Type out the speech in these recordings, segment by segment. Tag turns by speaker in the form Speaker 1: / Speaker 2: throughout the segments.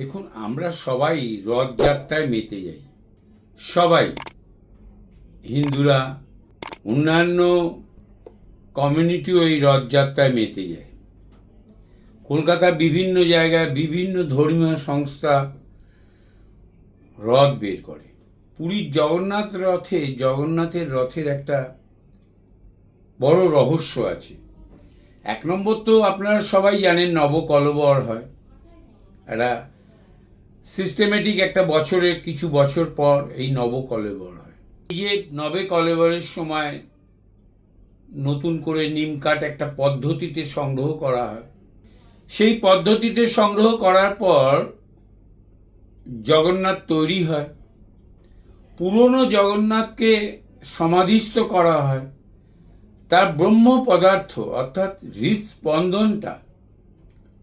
Speaker 1: দেখুন, আমরা সবাই রথযাত্রায় মেতে যাই। সবাই, হিন্দুরা, অন্যান্য কমিউনিটিও এই রথযাত্রায় মেতে যায়। কলকাতার বিভিন্ন জায়গায় বিভিন্ন ধর্মীয় সংস্থা রথ বের করে। পুরীর জগন্নাথের রথের একটা বড় রহস্য আছে। এক নম্বর তো আপনারা সবাই জানেন, নবকলেবর হয়। একটা সিস্টেমেটিক একটা বছরের কিছু বছর পর এই নবকলেবর হয়। এই যে নবকলেবরের সময় নতুন করে নিম কাঠ একটা পদ্ধতিতে সংগ্রহ করা হয়। সেই পদ্ধতিতে সংগ্রহ করার পর জগন্নাথ তৈরি হয়। পুরনো জগন্নাথকে সমাধিস্থ করা হয়। তার ব্রহ্ম পদার্থ অর্থাৎ হৃৎস্পন্দনটা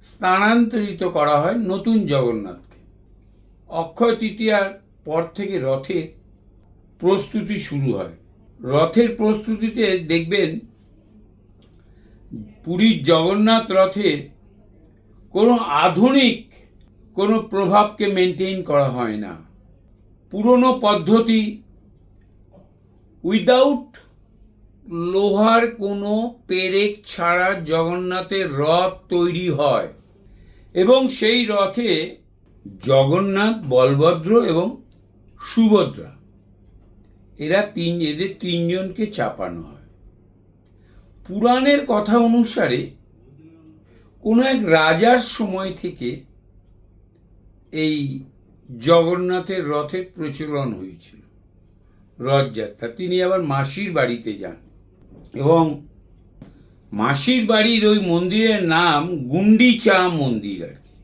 Speaker 1: স্থানান্তরিত করা হয় নতুন জগন্নাথকে। অক্ষয় তৃতীয়ার পর থেকে রথের প্রস্তুতি শুরু হয়। রথের প্রস্তুতিতে দেখবেন পুরীর জগন্নাথ রথে কোনো আধুনিক কোনো প্রভাবকে মেনটেন করা হয় না। পুরনো পদ্ধতি, উইদাউট লোহার কোনো পেরেক ছাড়া জগন্নাথের রথ তৈরি হয় এবং সেই রথে জগন্নাথ, বলভদ্র এবং সুভদ্রা এদের তিনজনকে চাপানো হয়। পুরাণের কথা অনুসারে কোনো এক রাজার সময় থেকে এই জগন্নাথের রথের প্রচলন হয়েছিল, রথযাত্রা। তিনি আবার মাসির বাড়িতে যান এবং মাসির বাড়ির ওই মন্দিরের নাম গুন্ডিচা মন্দির আর কি।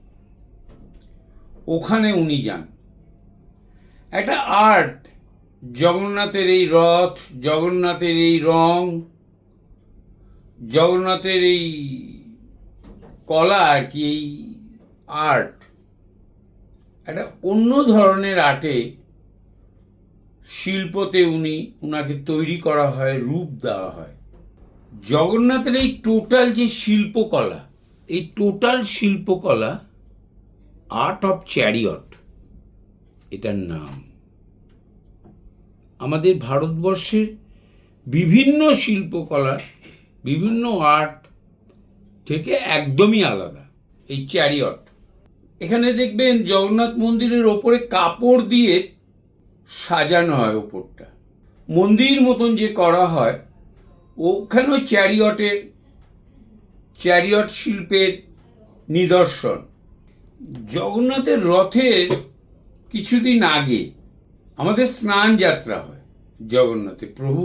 Speaker 1: ওখানে উনি যান। একটা আর্ট, জগন্নাথের এই রথ, জগন্নাথের এই রং, জগন্নাথের এই কলা আর কি, এই আর্ট একটা অন্য ধরনের আর্টে, শিল্পতে উনাকে তৈরি করা হয়, রূপ দেওয়া হয়। জগন্নাথের এই টোটাল যে শিল্পকলা, এই টোটাল শিল্পকলা আর্ট অফ চ্যারিয়ট এটার নাম। আমাদের ভারতবর্ষের বিভিন্ন শিল্পকলার, বিভিন্ন আর্ট থেকে একদমই আলাদা এই চ্যারিয়ট। এখানে দেখবেন জগন্নাথ মন্দিরের ওপরে কাপড় দিয়ে সাজানো হয় ওপরটা, মন্দির মতন যে করা হয়। ওখানেও চ্যারিয়ট শিল্পের নিদর্শন। জগন্নাথের রথের কিছুদিন আগে আমাদের স্নান যাত্রা হয়। জগন্নাথে প্রভু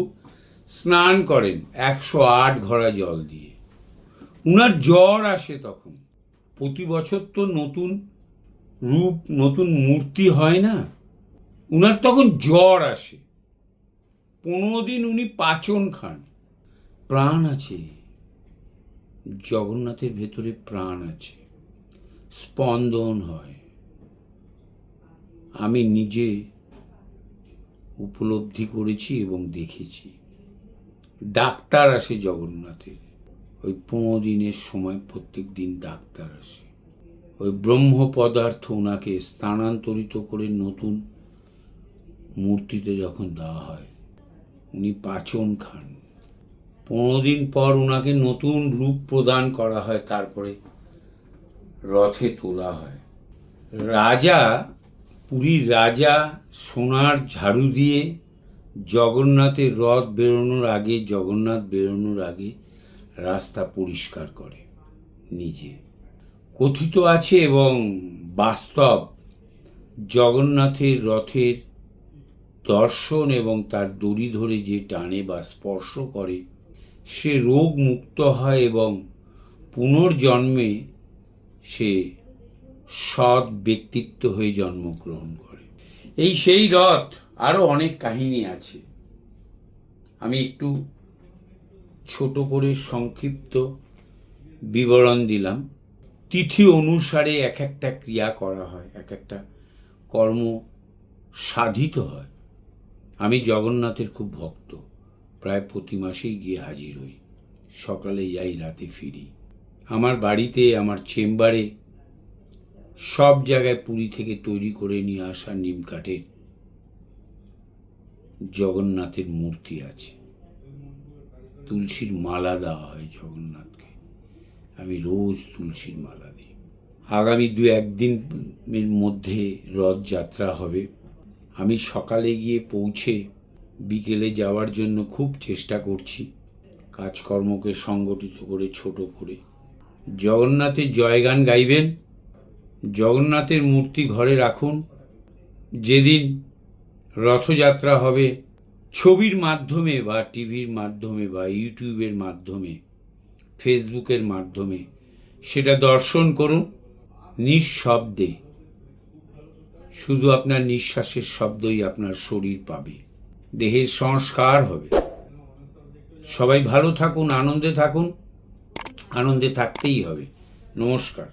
Speaker 1: স্নান করেন 108 ঘড়া জল দিয়ে। উনার জ্বর আসে তখন। প্রতি বছর তো নতুন রূপ, নতুন মূর্তি হয় না। উনার তখন জ্বর আসে। 15 দিন উনি পাচন খান। প্রাণ আছে জগন্নাথের ভেতরে, প্রাণ আছে, স্পন্দন হয়। আমি নিজে উপলব্ধি করেছি এবং দেখেছি। ডাক্তার আসে জগন্নাথের ওই 15 দিনের সময়, প্রত্যেক দিন ডাক্তার আসে। ওই ব্রহ্ম পদার্থ ওনাকে স্থানান্তরিত করে নতুন মূর্তিতে যখন দেওয়া হয়, উনি পাচন খান। 15 দিন পর ওনাকে নতুন রূপ প্রদান করা হয়, তারপরে রথে তোলা হয়। পুরীর রাজা সোনার ঝাড়ু দিয়ে জগন্নাথের জগন্নাথ বেরোনোর আগে রাস্তা পরিষ্কার করে নিজে। কথিত আছে এবং বাস্তব, জগন্নাথের রথের দর্শন এবং তার দড়ি ধরে যে টানে বা স্পর্শ করে, সে রোগ মুক্ত হয় এবং পুনর্জন্মে সে সৎ ব্যক্তিত্ব হয়ে জন্মগ্রহণ করে। সেই রথ। আরও অনেক কাহিনী আছে, আমি একটু ছোট করে সংক্ষিপ্ত বিবরণ দিলাম। তিথি অনুসারে এক একটা ক্রিয়া করা হয়, এক একটা কর্ম সাধিত হয়। আমি জগন্নাথের খুব ভক্ত, প্রায় প্রতি মাসেই গিয়ে হাজির হই। সকালে যাই, রাতে ফিরি। আমার বাড়িতে, আমার চেম্বারে সব জায়গায় পুরী থেকে তৈরি করে নিয়ে আসা নিম কাঠের জগন্নাথের মূর্তি আছে। তুলসীর মালা দেওয়া হয় জগন্নাথকে। আমি রোজ তুলসীর মালা দিই। আগামী 2-1 দিনের মধ্যে রথযাত্রা হবে। আমি সকালে গিয়ে পৌঁছে বিকেলে যাওয়ার জন্য খুব চেষ্টা করছি, কাজকর্মকে সংগঠিত করে ছোট করে। জগন্নাথের জয়গান গাইবেন, জগন্নাথের মূর্তি ঘরে রাখুন। যেদিন রথযাত্রা হবে ছবির মাধ্যমে বা টিভির মাধ্যমে বা ইউটিউবের মাধ্যমে, ফেসবুকের মাধ্যমে সেটা দর্শন করুন নিঃশব্দে। শুধু আপনার নিঃশ্বাসের শব্দই আপনার শরীর পাবে, দেহের সংস্কার হবে। সবাই ভালো থাকুন, আনন্দে থাকুন, আনন্দে থাকতেই হবে। নমস্কার।